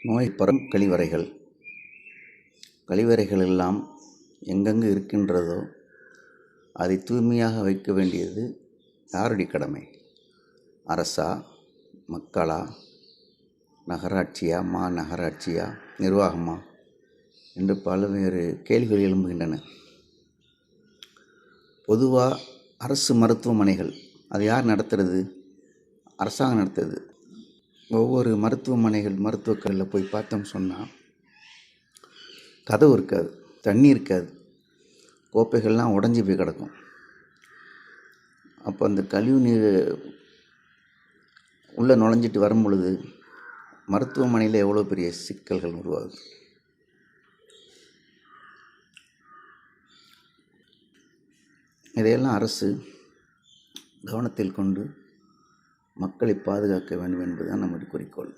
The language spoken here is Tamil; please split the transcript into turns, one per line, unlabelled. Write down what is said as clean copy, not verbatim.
நோய் பரவும் கழிவறைகள் எல்லாம் எங்கெங்கு இருக்கின்றதோ அதை தூய்மையாக வைக்க வேண்டியது யாருடைய கடமை? அரசா, மக்களா, நகராட்சியா, மாநகராட்சியா, நிர்வாகமா என்று பல்வேறு கேள்விகள் எழும்புகின்றன. பொதுவாக அரசு மருத்துவமனைகள் அது யார் நடத்துறது? அரசாங்கம் நடத்துறது. ஒவ்வொரு மருத்துவக்கல்லில் போய் பார்த்தோம் சொன்னால் கதவு இருக்காது, தண்ணி இருக்காது, கோப்பைகள்லாம் உடஞ்சி போய் கிடக்கும். அப்போ அந்த கழிவு நீர் உள்ளே நுழைஞ்சிட்டு வரும் பொழுது மருத்துவமனையில் எவ்வளோ பெரிய சிக்கல்கள் உருவாகுது. இதையெல்லாம் அரசு கவனத்தில் கொண்டு மக்களை பாதுகாக்க வேண்டும் என்பதுதான் நம்முடைய குறிக்கோள்.